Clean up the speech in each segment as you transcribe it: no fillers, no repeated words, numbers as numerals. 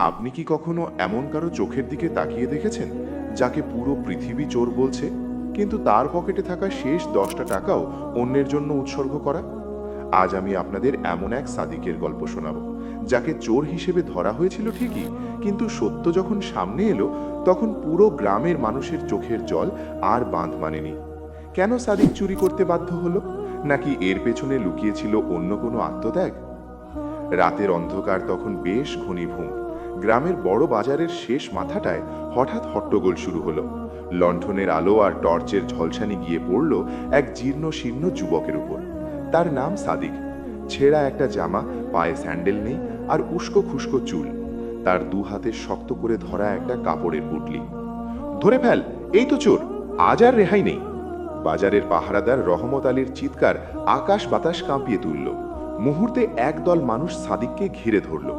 আপনি কি কখনো এমন কারো চোখের দিকে তাকিয়ে দেখেছেন যাকে পুরো পৃথিবী চোর বলছে, কিন্তু তার পকেটে থাকা শেষ 10টা টাকাও অন্যের জন্য উৎসর্গ করা? আজ আমি আপনাদের এমন এক সাদিকের গল্প শোনাবো, যাকে চোর হিসেবে ধরা হয়েছিল ঠিকই, কিন্তু সত্য যখন সামনে এলো তখন পুরো গ্রামের মানুষের চোখের জল আর বাঁধ মানেনি। কেন সাদিক চুরি করতে বাধ্য হলো? নাকি এর পেছনে লুকিয়েছিল অন্য কোনো আত্মত্যাগ? রাতের অন্ধকার তখন বেশ ঘনীভূম। গ্রামের বড় বাজারের শেষ মাথাটায় হঠাৎ হট্টগোল শুরু হলো। লণ্ঠনের আলো আর টর্চের ঝলসানি গিয়ে পড়ল এক জীর্ণ শীর্ণ যুবকের উপর। তার নাম সাদিক। ছেঁড়া একটা জামা, পায়ে স্যান্ডেল নেই, আর উস্কো খুস্কো চুল। তার দু হাতে শক্ত করে ধরা একটা কাপড়ের পুটলি। ধরে ফেল, এই তো চোর, আজ আর রেহাই নেই। বাজারের পাহারাদার রহমত আলীর চিৎকার আকাশ বাতাস কাঁপিয়ে তুলল। মুহূর্তে একদল মানুষ সাদিককে ঘিরে ধরল।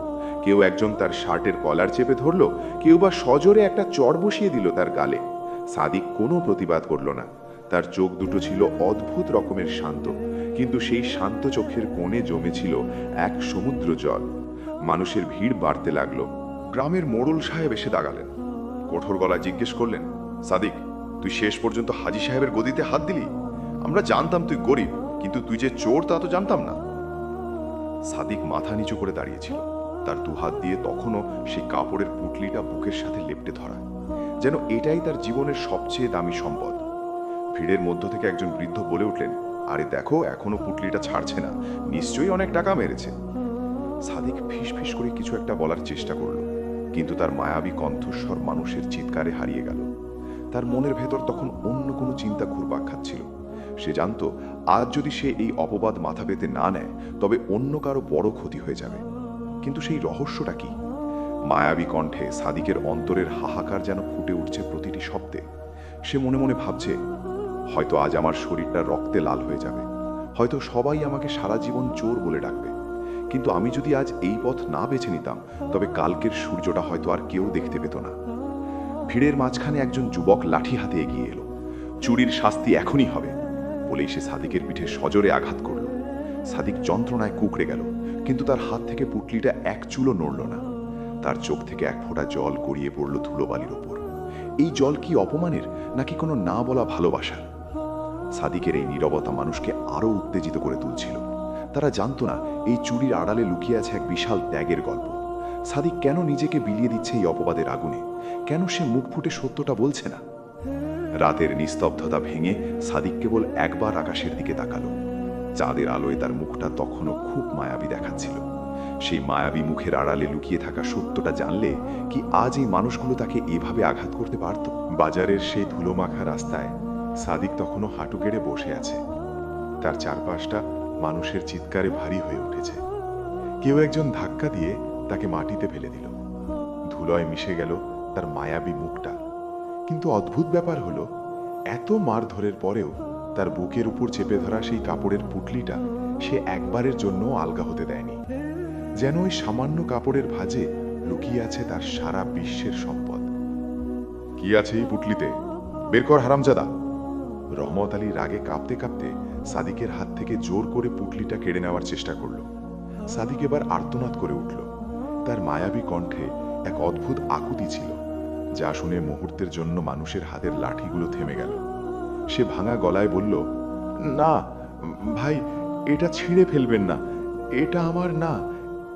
কেউ একজন তার শার্টের কলার চেপে ধরল, কেউ বা সজোরে একটা চড় বসিয়ে দিল তার গালে। সাদিক কোনো প্রতিবাদ করল না। তার চোখ দুটো ছিল অদ্ভুত রকমের শান্ত, কিন্তু সেই শান্ত চোখের কোণে জমেছিল এক সমুদ্র জল। মানুষের ভিড় বাড়তে লাগলো। গ্রামের মোড়ল সাহেব এসে দাঁড়ালেন। কঠোর গলায় জিজ্ঞেস করলেন, সাদিক, তুই শেষ পর্যন্ত হাজী সাহেবের গদিতে হাত দিলি? আমরা জানতাম তুই গরিব, কিন্তু তুই যে চোর তা তো জানতাম না। সাদিক মাথা নিচু করে দাঁড়িয়েছিল। তার দুহাত দিয়ে তখনও সেই কাপড়ের পুটলিটা বুকের সাথে লেপ্টে ধরা, যেন এটাই তার জীবনের সবচেয়ে দামি সম্পদ। ভিড়ের মধ্য থেকে একজন বৃদ্ধ বলে উঠলেন, আরে দেখো, এখনো পুটলিটা ছাড়ছে না, নিশ্চয়ই অনেক টাকা মেরেছে। সাদিক ফিসফিস করে কিছু একটা বলার চেষ্টা করল, কিন্তু তার মায়াবী কণ্ঠস্বর মানুষের চিৎকারে হারিয়ে গেল। তার মনের ভেতর তখন অন্য কোনো চিন্তা ঘুরপাক খাচ্ছিল। সে জানত, আজ যদি সে এই অপবাদ মাথা পেতে না নেয়, তবে অন্য কারো বড় ক্ষতি হয়ে যাবে। কিন্তু সেই রহস্যটা কি? মায়াবী কণ্ঠে সাদিকের অন্তরের হাহাকার যেন ফুটে উঠছে প্রতিটি শব্দে। সে মনে মনে ভাবছে, হয়তো আজ আমার শরীরটা রক্তে লাল হয়ে যাবে, হয়তো সবাই আমাকে সারা জীবন চোর বলে ডাকবে, কিন্তু আমি যদি আজ এই পথ না বেছে নিতাম, তবে কালকের সূর্যটা হয়তো আর কেউ দেখতে পেত না। ভিড়ের মাঝখানে একজন যুবক লাঠি হাতে এগিয়ে এলো। চুরির শাস্তি এখনই হবে বলেই সে সাদিকের পিঠে সজোরে আঘাত করল। সাদিক যন্ত্রণায় কুঁকড়ে গেল, কিন্তু তার হাত থেকে পুটলিটা এক চুলও নড়ল না। তার চোখ থেকে এক ফোঁটা জল গড়িয়ে পড়ল ধুলোবালির ওপর। এই জল কি অপমানের, নাকি কোনো না বলা ভালোবাসার? সাদিকের এই নীরবতা মানুষকে আরো উত্তেজিত করে তুলছিল। তারা জানতো না এই চুরির আড়ালে লুকিয়ে আছে এক বিশাল ত্যাগের গল্প। সাদিক কেন নিজেকে বিলিয়ে দিচ্ছে এই অপবাদের আগুনে? কেন সে মুখ ফুটে সত্যটা বলছে না? রাতের নিস্তব্ধতা ভেঙে সাদিক কেবল একবার আকাশের দিকে তাকালো। চাঁদের আলোয় তার মুখটা তখনও খুব মায়াবী দেখাচ্ছিল। সেই মায়াবী মুখের আড়ালে লুকিয়ে থাকা সত্যটা জানলে কি আজ এই মানুষগুলো তাকে এভাবে আঘাত করতে পারত? বাজারের সেই ধুলোমাখা রাস্তায় সাদিক তখনও হাঁটু গেড়ে বসে আছে। তার চারপাশটা মানুষের চিৎকারে ভারী হয়ে উঠেছে। কেউ একজন ধাক্কা দিয়ে তাকে মাটিতে ফেলে দিল। ধুলোয় মিশে গেল তার মায়াবী মুখটা। কিন্তু অদ্ভুত ব্যাপার হলো, এত মারধরের পরেও তার বুকের উপর চেপে ধরা সেই কাপড়ের পুটলিটা সে একবারের জন্য আলগা হতে দেয়নি। যেন ওই সামান্য কাপড়ের ভাঁজে লুকিয়ে আছে তার সারা বিশ্বের সম্পদ। কি আছে এই পুটলিতে? বের কর হারামজাদা! রহমত আলী রাগে কাঁপতে কাঁপতে সাদিকের হাত থেকে জোর করে পুটলিটা কেড়ে নেওয়ার চেষ্টা করল। সাদিক এবার আর্তনাদ করে উঠল। তার মায়াবী কণ্ঠে এক অদ্ভুত আকুতি ছিল, যা শুনে মুহূর্তের জন্য মানুষের হাতের লাঠিগুলো থেমে গেল। সে ভাঙা গলায় বলল, না ভাই, এটা ছিঁড়ে ফেলবেন না, এটা আমার না,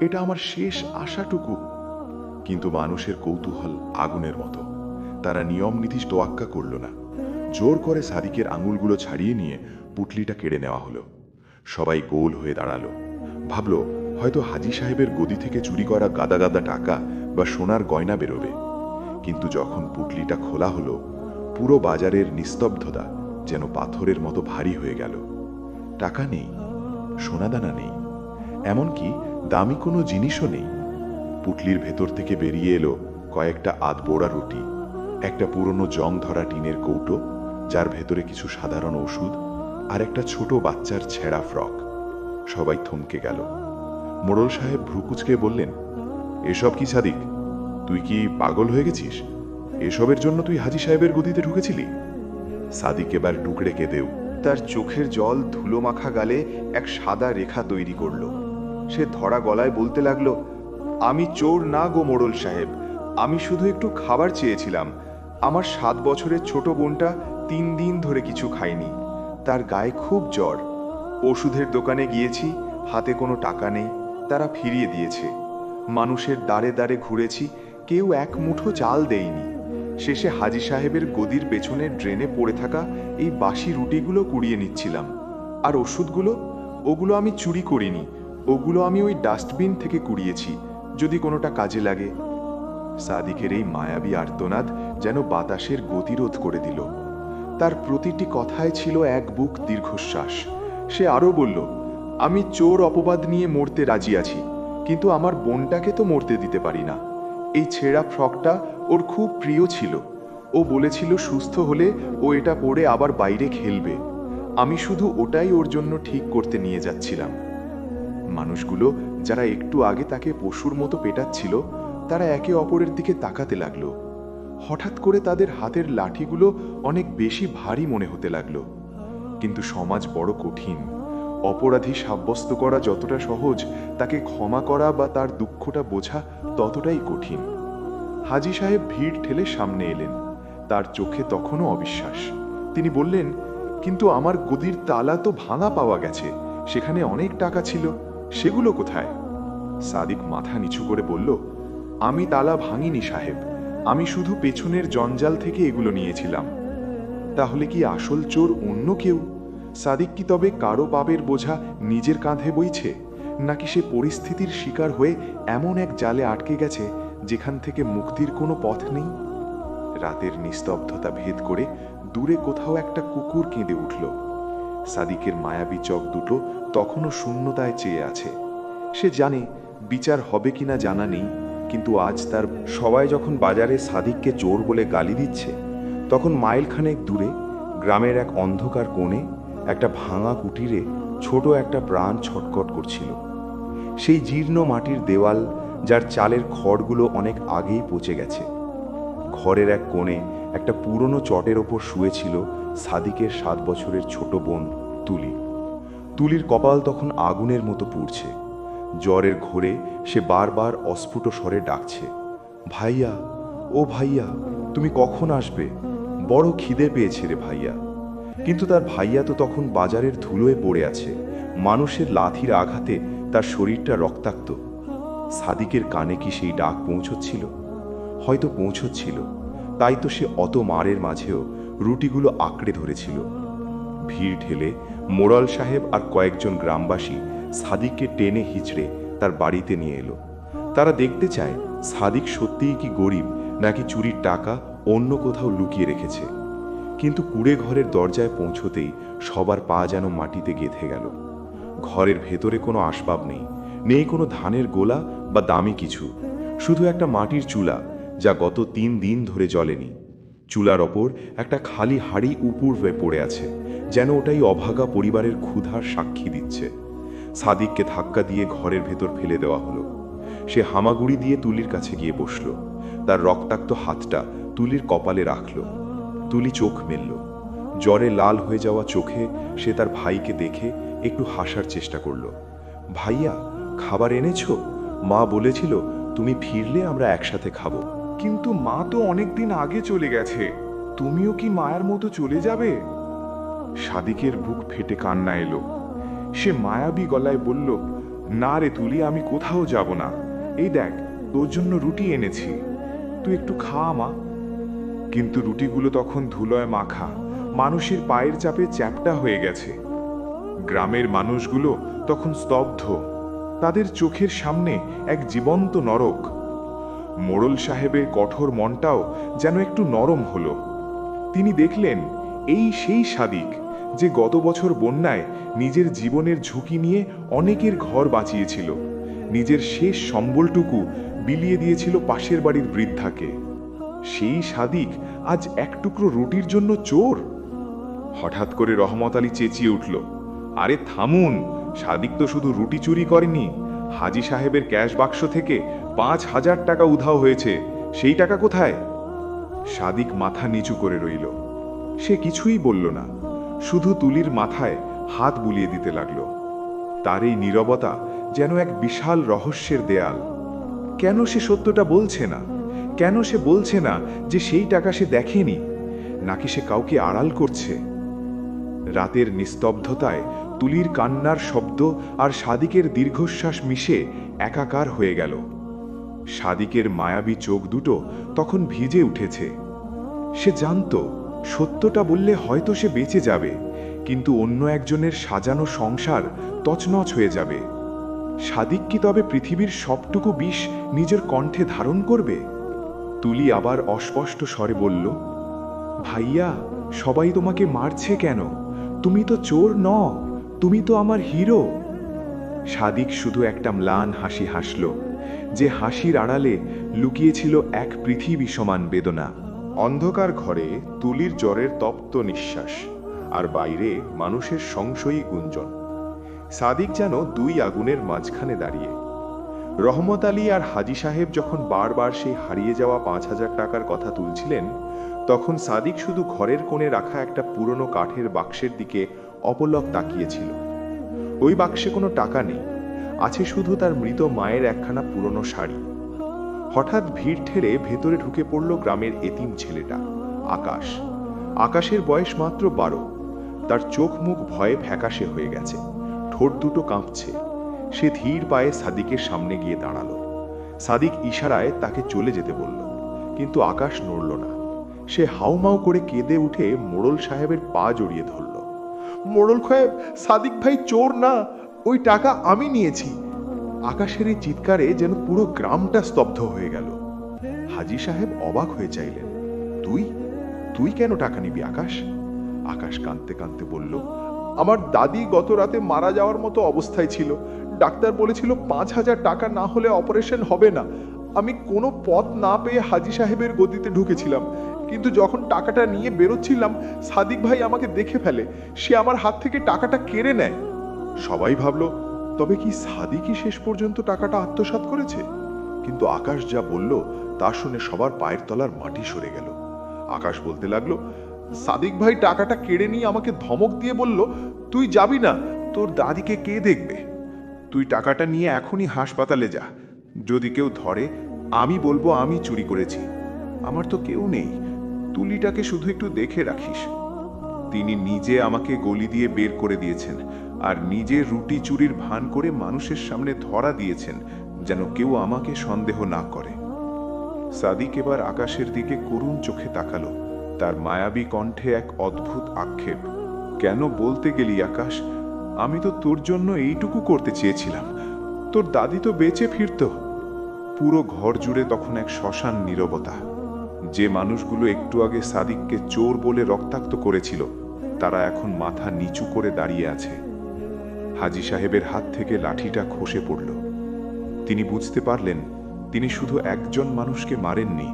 এটা আমার শেষ আশাটুকু। কিন্তু মানুষের কৌতূহল আগুনের মতো। তারা নিয়ম নীতি তোয়াক্কা করল না। জোর করে সাদিকের আঙুলগুলো ছাড়িয়ে নিয়ে পুটলিটা কেড়ে নেওয়া হলো। সবাই গোল হয়ে দাঁড়ালো। ভাবল, হয়তো হাজী সাহেবের গদি থেকে চুরি করা গাদা গাদা টাকা বা সোনার গয়না বেরোবে। কিন্তু যখন পুটলিটা খোলা হলো, পুরো বাজারের নিস্তব্ধতা যেন পাথরের মতো ভারী হয়ে গেল। টাকা নেই, সোনাদানা নেই, এমনকি দামি কোনো জিনিসও নেই। পুটলির ভেতর থেকে বেরিয়ে এলো কয়েকটা আধবোড়া রুটি, একটা পুরনো জং ধরা টিনের কৌটো, যার ভেতরে কিছু সাধারণ ওষুধ, আর একটা ছোট বাচ্চার ছেঁড়া ফ্রক। সবাই থমকে গেল। মোড়ল সাহেব ভ্রুকুচকে বললেন, এসব কি সাদিক? তুই কি পাগল হয়ে গেছিস? এসবের জন্য তুই হাজী সাহেবের গদিতে ঢুকেছিলি? সাদিক এবার ডুকরে কেঁদেও। তার চোখের জল ধুলো মাখা গালে এক সাদা রেখা তৈরি করল। সে ধরা গলায় বলতে লাগলো, আমি চোর না গো মোড়ল সাহেব, আমি শুধু একটু খাবার চেয়েছিলাম। আমার 7 বছরের ছোট বোনটা 3 দিন ধরে কিছু খায়নি, তার গায়ে খুব জ্বর। ওষুধের দোকানে গিয়েছি, হাতে কোনো টাকা নেই, তারা ফিরিয়ে দিয়েছে। মানুষের দ্বারে দ্বারে ঘুরেছি, কেউ এক মুঠো চাল দেয়নি। শেষে হাজী সাহেবের গদির পেছনের ড্রেনে পড়ে থাকা এই বাসি রুটিগুলো কুড়িয়ে নিচ্ছিলাম। আর ওষুধগুলো, ওগুলো আমি চুরি করিনি, ওগুলো আমি ওই ডাস্টবিন থেকে কুড়িয়েছি, যদি কোনোটা কাজে লাগে। সাদিকের এই মায়াবী আর্তনাদ যেন বাতাসের গতিরোধ করে দিল। তার প্রতিটি কথায় ছিল এক বুক দীর্ঘশ্বাস। সে আরও বলল, আমি চোর অপবাদ নিয়ে মরতে রাজি আছি, কিন্তু আমার বোনটাকে তো মরতে দিতে পারি না। এই ছেঁড়া ফ্রকটা ওর খুব প্রিয় ছিল, ও বলেছিল সুস্থ হলে ও এটা পরে আবার বাইরে খেলবে। আমি শুধু ওটাই ওর জন্য ঠিক করতে নিয়ে যাচ্ছিলাম। মানুষগুলো যারা একটু আগে তাকে পশুর মতো পেটাচ্ছিল, তারা একে অপরের দিকে তাকাতে লাগলো। হঠাৎ করে তাদের হাতের লাঠিগুলো অনেক বেশি ভারী মনে হতে লাগলো। কিন্তু সমাজ বড় কঠিন। অপরাধী সাব্যস্ত করা যতটা সহজ, তাকে ক্ষমা করা বা তার দুঃখটা বোঝা ততটাই কঠিন। হাজী সাহেব ভিড় ঠেলে সামনে এলেন। তার চোখে তখনও অবিশ্বাস। তিনি বললেন, কিন্তু আমার গদির তালা তো ভাঙা পাওয়া গেছে, সেখানে অনেক টাকা ছিল, সেগুলো কোথায়? সাদিক মাথা নিচু করে বলল, আমি তালা ভাঙিনি সাহেব, আমি শুধু পেছনের জঞ্জাল থেকে এগুলো নিয়েছিলাম। তাহলে কি আসল চোর অন্য কেউ? সাদিক কি তবে কারো পাপের বোঝা নিজের কাঁধে বইছে, নাকি সে পরিস্থিতির শিকার হয়ে এমন এক জালে আটকে গেছে যেখান থেকে মুক্তির কোনো পথ নেই? রাতের নিস্তব্ধতা ভেদ করে দূরে কোথাও একটা কুকুর কেঁদে উঠল। সাদিকের মায়াবী চোখ দুটো তখনও শূন্যতায় চেয়ে আছে। সে জানে বিচার হবে কিনা জানা নেই, কিন্তু আজ তার সবাই যখন বাজারে সাদিককে চোর বলে গালি দিচ্ছে, তখন মাইলখানেক দূরে গ্রামের এক অন্ধকার কোণে একটা ভাঙা কুটিরে ছোট একটা প্রাণ ছটকট করছিল। সেই জীর্ণ মাটির দেওয়াল, যার চালের খড়গুলো অনেক আগেই পচে গেছে। ঘরের এক কোণে একটা পুরনো চটের ওপর শুয়েছিল সাদিকের 7 বছরের ছোট বোন তুলি। তুলির কপাল তখন আগুনের মতো পুড়ছে। জ্বরের ঘোরে সে বারবার অস্ফুট স্বরে ডাকছে, ভাইয়া, ও ভাইয়া, তুমি কখন আসবে? বড় খিদে পেয়েছে রে ভাইয়া। কিন্তু তার ভাইয়া তো তখন বাজারের ধুলোয় পড়ে আছে, মানুষের লাথির আঘাতে তার শরীরটা রক্তাক্ত। সাদিকের কানে কি সেই ডাক পৌঁছচ্ছিল? হয়তো পৌঁছচ্ছিল, তাই তো সে অত মারের মাঝেও রুটিগুলো আঁকড়ে ধরেছিল। ভিড় ঠেলে মোড়ল সাহেব আর কয়েকজন গ্রামবাসী সাদিককে টেনে হিচড়ে তার বাড়িতে নিয়ে এলো। তারা দেখতে চায় সাদিক সত্যিই কি গরিব, নাকি চুরির টাকা অন্য কোথাও লুকিয়ে রেখেছে। কিন্তু কুড়ে ঘরের দরজায় পৌঁছতেই সবার পা যেন মাটিতে গেঁথে গেল। ঘরের ভেতরে কোনো আসবাব নেই, নেই কোনো ধানের গোলা বা দামি কিছু, শুধু একটা মাটির চুলা, যা গত 3 দিন ধরে জ্বলেনি। চুলার ওপর একটা খালি হাড়ি উপুড় হয়ে পড়ে আছে, যেন ওটাই অভাগা পরিবারের ক্ষুধার সাক্ষী দিচ্ছে। সাদিককে ধাক্কা দিয়ে ঘরের ভেতর ফেলে দেওয়া হলো। সে হামাগুড়ি দিয়ে তুলির কাছে গিয়ে বসল, তার রক্তাক্ত হাতটা তুলির কপালে রাখল। তুলি চোখ মেলল। জ্বরে লাল হয়ে যাওয়া চোখে সে তার ভাইকে দেখে একটু হাসার চেষ্টা করল। ভাইয়া, খাবার এনেছো? মা বলেছিল তুমি ফিরলে আমরা একসাথে খাবো। কিন্তু মা তো অনেকদিন আগে চলে গেছে, তুমিও কি মায়ের মতো চলে যাবে? সাদিকের বুক ফেটে কান্না এলো। সে মায়াবী গলায় বলল, না রে তুলি, আমি কোথাও যাব না। এই দেখ, তোর জন্য রুটি এনেছি, তুই একটু খা মা। কিন্তু রুটিগুলো তখন ধুলোয় মাখা, মানুষের পায়ের চাপে চ্যাপ্টা হয়ে গেছে। গ্রামের মানুষগুলো তখন স্তব্ধ, তাদের চোখের সামনে এক জীবন্ত নরক। মোড়ল সাহেবের কঠোর মনটাও যেন একটু নরম হলো। তিনি দেখলেন এই সেই সাদিক, যে গত বছর বন্যায় নিজের জীবনের ঝুঁকি নিয়ে অনেকের ঘর বাঁচিয়েছিল, নিজের শেষ সম্বলটুকু বিলিয়ে দিয়েছিল পাশের বাড়ির বৃদ্ধাকে। সেই সাদিক আজ এক টুকরো রুটির জন্য চোর? হঠাৎ করে রহমত আলী চেঁচিয়ে উঠল, আরে থামুন, সাদিক তো শুধু রুটি চুরি করেনি, হাজী সাহেবের ক্যাশ বাক্স থেকে 5,000 টাকা উধাও হয়েছে, সেই টাকা কোথায়? সাদিক মাথা নিচু করে রইল। সে কিছুই বলল না, শুধু তুলির মাথায় হাত বুলিয়ে দিতে লাগলো। তার এই নীরবতা যেন এক বিশাল রহস্যের দেয়াল। কেন সে সত্যটা বলছে না? কেন সে বলছে না যে সেই টাকা সে দেখেনি? নাকি সে কাউকে আড়াল করছে? রাতের নিস্তব্ধতায় তুলির কান্নার শব্দ আর সাদিকের দীর্ঘশ্বাস মিশে একাকার হয়ে গেল। সাদিকের মায়াবী চোখ দুটো তখন ভিজে উঠেছে। সে জানত সত্যটা বললে হয়তো সে বেঁচে যাবে, কিন্তু অন্য একজনের সাজানো সংসার তছনছ হয়ে যাবে। সাদিক কি তবে পৃথিবীর সবটুকু বিষ নিজের কণ্ঠে ধারণ করবে? তুলি আবার অস্পষ্ট স্বরে বলল, ভাইয়া, সবাই তোমাকে মারছে কেন? তুমি তো চোর নও, তুমি তো আমার হিরো। সাদিক শুধু একটা ম্লান হাসি হাসল, যে হাসির আড়ালে লুকিয়েছিল এক পৃথিবী সমান বেদনা। অন্ধকার ঘরে তুলির জ্বরের তপ্ত নিঃশ্বাস, আর বাইরে মানুষের সংশয়ী গুঞ্জন। সাদিক যেন দুই আগুনের মাঝখানে দাঁড়িয়ে। রহমত আলী আর হাজি সাহেব যখন বারবার সেই হারিয়ে যাওয়া 5,000 টাকার কথা তুলছিলেন, তখন সাদিক শুধু ঘরের কোণে রাখা একটা পুরনো কাঠের বাক্সের দিকে অপলক তাকিয়েছিল। ওই বাক্সে কোনো টাকা নেই, আছে শুধু তার মৃত মায়ের একখানা পুরনো শাড়ি। হঠাৎ ভিড় ঠেলে ভেতরে ঢুকে পড়ল গ্রামের এতিম ছেলেটা আকাশ। আকাশের বয়স মাত্র 12। তার চোখ মুখ ভয়ে ফ্যাকাশে হয়ে গেছে, ঠোঁট দুটো কাঁপছে। সে ধীর পায়ে সাদিকের সামনে গিয়ে দাঁড়ালো। সাদিক ইশারায় তাকে চলে যেতে বলল, কিন্তু আকাশ নড়ল না। সে হাউমাউ করে কেঁদে উঠে মোড়ল সাহেবের পা জড়িয়ে ধরল। মোড়ল সাহেব, সাদিক ভাই চোর না, ওই টাকা আমি নিয়েছি। আকাশের এই চিৎকারে যেন পুরো গ্রামটা স্তব্ধ হয়ে গেল। হাজি সাহেব অবাক হয়ে চাইলেন, তুই তুই কেন টাকা নিবি আকাশ? আকাশ কাঁদতে কাঁদতে বলল, আমার দাদি গত রাতে মারা যাওয়ার মতো অবস্থায় ছিল। ডাক্তার বলেছিল 5,000 টাকা না হলে অপারেশন হবে না। আমি কোনো পথ না পেয়ে হাজি সাহেবের গদিতে ঢুকেছিলাম, কিন্তু যখন টাকাটা নিয়ে বেরোচ্ছিলাম সাদিক ভাই আমাকে দেখে ফেলে। সে আমার হাত থেকে টাকাটা কেড়ে নেয়। সবাই ভাবলো, তবে কি সাদিকই শেষ পর্যন্ত টাকাটা আত্মসাৎ করেছে? কিন্তু আকাশ যা বলল তা শুনে সবার পায়ের তলার মাটি সরে গেল। আকাশ বলতে লাগলো, সাদিক ভাই টাকাটা কেড়ে নিয়ে আমাকে ধমক দিয়ে বলল, তুই যাবি না, তোর দাদিকে কে দেখবে? তুই টাকাটা নিয়ে এখনই হাসপাতালে যা। যদি কেউ ধরে আমি বলবো আমি চুরি করেছি। আমার তো কেউ নেই, তুলিটাকে শুধু একটু দেখে রাখিস। তিনি নিজে আমাকে গলি দিয়ে বের করে দিয়েছেন, আর নিজে রুটি চুরির ভান করে মানুষের সামনে ধরা দিয়েছেন, যেন কেউ আমাকে সন্দেহ না করে। সাদিক এবার আকাশের দিকে করুণ চোখে তাকালো। তার মায়াবী কণ্ঠে এক অদ্ভুত আক্ষেপ। কেন বলতে গেলি আকাশ? আমি তো তোর জন্য এইটুকু করতে চেয়েছিলাম। তোর দাদি তো বেঁচে ফিরত। পুরো ঘর জুড়ে তখন এক শ্মশান নীরবতা। যে মানুষগুলো একটু আগে সাদিককে চোর বলে রক্তাক্ত করেছিল, তারা এখন মাথা নিচু করে দাঁড়িয়ে আছে। হাজি সাহেবের হাত থেকে লাঠিটা খসে পড়ল। তিনি বুঝতে পারলেন, তিনি শুধু একজন মানুষকে মারেননি,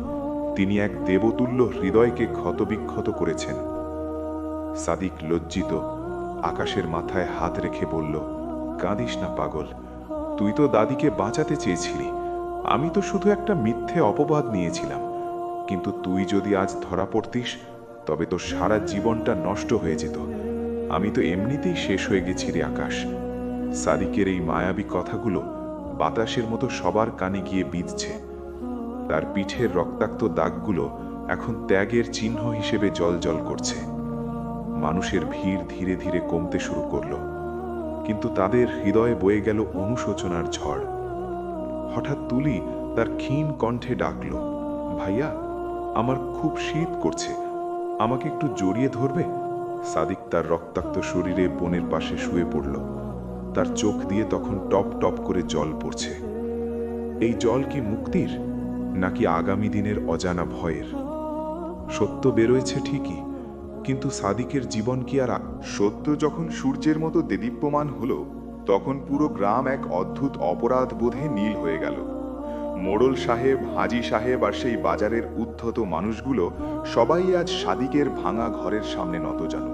তিনি এক দেবতুল্য হৃদয়কে ক্ষতবিক্ষত করেছেন। সাদিক লজ্জিত আকাশের মাথায় হাত রেখে বলল, কাঁদিস না পাগল, তুই তো দাদিকে বাঁচাতে চেয়েছিলি। আমি তো শুধু একটা মিথ্যে অপবাদ নিয়েছিলাম, কিন্তু তুই যদি আজ ধরা পড়তিস তবে তো সারা জীবনটা নষ্ট হয়ে যেত। আমি তো এমনিতেই শেষ হয়ে গেছি রে আকাশ। সাদিকের এই মায়াবী কথাগুলো বাতাসের মতো সবার কানে গিয়ে বিঁধছে। তার পিঠের রক্তাক্ত দাগগুলো এখন ত্যাগের চিহ্ন হিসেবে জ্বলজ্বল করছে। মানুষের ভিড় ধীরে ধীরে কমতে শুরু করলো, কিন্তু তাদের হৃদয়ে বয়ে গেল অনুশোচনার ঝড়। হঠাৎ তুলি তার ক্ষীণ কণ্ঠে ডাকল, ভাইয়া, আমার খুব শীত করছে, আমাকে একটু জড়িয়ে ধরবে? সাদিক তার রক্তাক্ত শরীরে বোনের পাশে শুয়ে পড়ল। তার চোখ দিয়ে তখন টপ টপ করে জল পড়ছে। এই জল কি মুক্তির, নাকি আগামী দিনের অজানা ভয়ের? সত্য বেরোয়েছে ঠিকই, কিন্তু সাদিকের জীবন কি আর সত্য যখন সূর্যের মতো দেদীপ্যমান হলো, তখন পুরো গ্রাম এক অদ্ভুত অপরাধ বোধে নীল হয়ে গেল। মোড়ল সাহেব, হাজি সাহেব আর সেই বাজারের উদ্ধত মানুষগুলো সবাই আজ সাদিকের ভাঙা ঘরের সামনে নতজানু।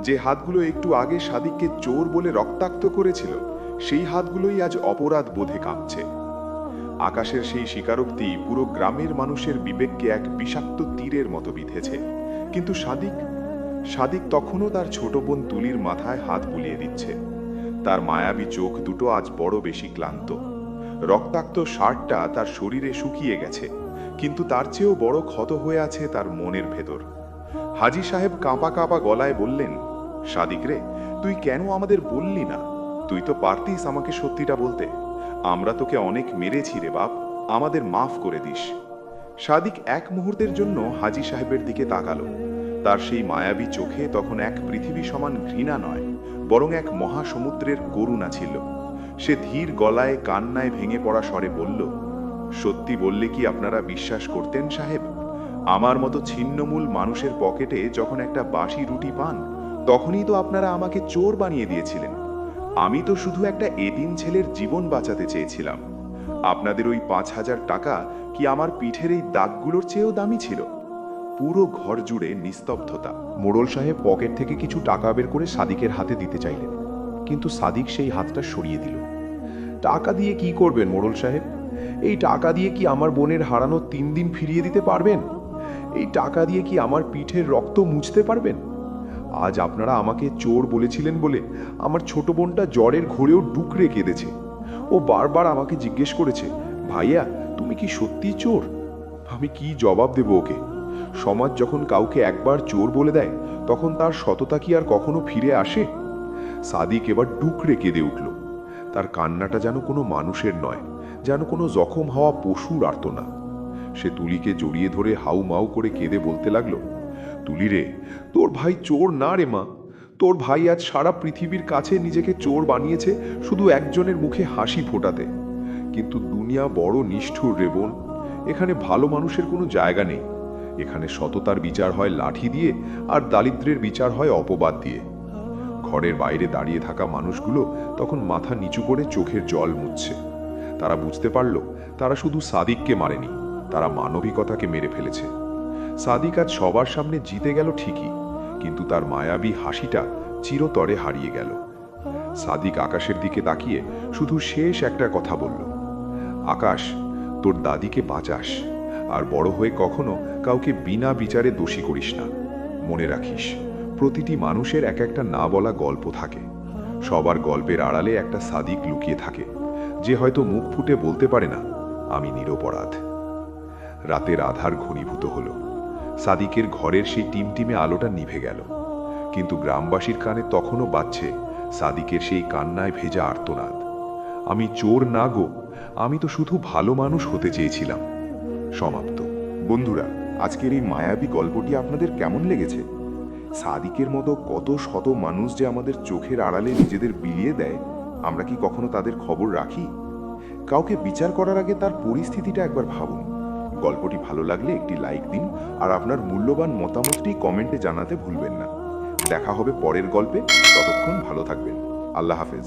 যে হাতগুলো একটু আগে সাদিককে চোর বলে রক্তাক্ত করেছিল, সেই হাতগুলোই আজ অপরাধ বোধে কাঁপছে। আকাশের সেই স্বীকারোক্তি পুরো গ্রামের মানুষের বিবেককে এক বিষাক্ত তীরের মতো বিঁধেছে। কিন্তু সাদিক তখনও তার ছোট বোন তুলির মাথায় হাত বুলিয়ে দিচ্ছে। তার মায়াবী চোখ দুটো আজ বড় বেশি ক্লান্ত। রক্তাক্ত শার্টটা তার শরীরে শুকিয়ে গেছে, কিন্তু তার চেয়েও বড় ক্ষত হয়ে আছে তার মনের ভেতর। হাজী সাহেব কাঁপা কাঁপা গলায় বললেন, সাদিক রে, তুই কেন আমাদের বললি না? তুই তো পারতিস আমাকে সত্যিটা বলতে। আমরা তোকে অনেক মেরেছি রে বাপ, আমাদের মাফ করে দিস। সাদিক এক মুহূর্তের জন্য হাজী সাহেবের দিকে তাকালো। তার সেই মায়াবী চোখে তখন এক পৃথিবী সমান ঘৃণা নয়, বরং এক মহাসমুদ্রের করুণা ছিল। সে ধীর গলায় কান্নায় ভেঙে পড়া স্বরে বলল, সত্যি বললে কি আপনারা বিশ্বাস করতেন সাহেব? আমার মতো ছিন্নমূল মানুষের পকেটে যখন একটা বাসি রুটি পান, তখনই তো আপনারা আমাকে চোর বানিয়ে দিয়েছিলেন। আমি তো শুধু একটা এতিম ছেলের জীবন বাঁচাতে চেয়েছিলাম। আপনাদের ওই 5,000 টাকা কি আমার পিঠের এই দাগগুলোর চেয়েও দামি ছিল? পুরো ঘর জুড়ে নিস্তব্ধতা। মোড়ল সাহেব পকেট থেকে কিছু টাকা বের করে সাদিকের হাতে দিতে চাইলেন, কিন্তু সাদিক সেই হাতটা সরিয়ে দিল। টাকা দিয়ে কি করবেন মোড়ল সাহেব? এই টাকা দিয়ে কি আমার বোনের হারানো 3 দিন ফিরিয়ে দিতে পারবেন? এই টাকা দিয়ে কি আমার পিঠের রক্ত মুছতে পারবেন? আজ আপনারা আমাকে চোর বলেছিলেন বলে আমার ছোট বোনটা জ্বরের ঘোরেও ডুকরে কেঁদেছে। ও বারবার আমাকে জিজ্ঞেস করেছে, ভাইয়া তুমি কি সত্যি চোর? আমি কি জবাব দেব ওকে? সমাজ যখন কাউকে একবার চোর বলে দেয়, তখন তার সততা কি আর কখনো ফিরে আসে? সাদিক এবার ডুকরে কেঁদে উঠল। তার কান্নাটা যেন কোনো মানুষের নয়, যেন কোনো জখম হওয়া পশুর আর্তনাদ। সে তুলিকে জড়িয়ে ধরে হাউ মাউ করে কেঁদে বলতে লাগলো, তুলি রে, তোর ভাই চোর না রে মা। তোর ভাই আজ সারা পৃথিবীর কাছে নিজেকে চোর বানিয়েছে শুধু একজনের মুখে হাসি ফোটাতে। কিন্তু দুনিয়া বড় নিষ্ঠুর রে বোন। এখানে ভালো মানুষের কোনো জায়গা নেই। এখানে সততার বিচার হয় লাঠি দিয়ে, আর দারিদ্র্যের বিচার হয় অপবাদ দিয়ে। ঘরের বাইরে দাঁড়িয়ে থাকা মানুষগুলো তখন মাথা নিচু করে চোখের জল মুছছে। তারা বুঝতে পারল, তারা শুধু সাদিককে মারেনি, তারা মানবিকতাকে মেরে ফেলেছে। সাদিক আজ সবার সামনে জিতে গেল ঠিকই, কিন্তু তার মায়াবী হাসিটা চিরতরে হারিয়ে গেল। সাদিক আকাশের দিকে তাকিয়ে শুধু শেষ একটা কথা বলল, আকাশ, তোর দাদিকে বাঁচাস, আর বড় হয়ে কখনো কাউকে বিনা বিচারে দোষী করিস না। মনে রাখিস, প্রতিটি মানুষের এক একটা না বলা গল্প থাকে। সবার গল্পের আড়ালে একটা সাদিক লুকিয়ে থাকে, যে হয়তো মুখ ফুটে বলতে পারে না, আমি নিরপরাধ। রাতের আধার ঘনীভূত হলো। সাদিকের ঘরের সেই টিমটিমে আলোটা নিভে গেল, কিন্তু গ্রামবাসীর কানে তখনও বাজছে সাদিকের সেই কান্নায় ভেজা আর্তনাদ, আমি চোর না গো, আমি তো শুধু ভালো মানুষ হতে চেয়েছিলাম। সমাপ্ত। বন্ধুরা, আজকের এই মায়াবী গল্পটি আপনাদের কেমন লেগেছে? সাদিকের মতো কত শত মানুষ যে আমাদের চোখের আড়ালে নিজেদের বিলিয়ে দেয়, আমরা কি কখনো তাদের খবর রাখি? কাউকে বিচার করার আগে তার পরিস্থিতিটা একবার ভাবুন। গল্পটি ভালো লাগলে একটি লাইক দিন, আর আপনার মূল্যবান মতামতটি কমেন্টে জানাতে ভুলবেন না। দেখা হবে পরের গল্পে। ততক্ষণ ভালো থাকবেন। আল্লাহ হাফেজ।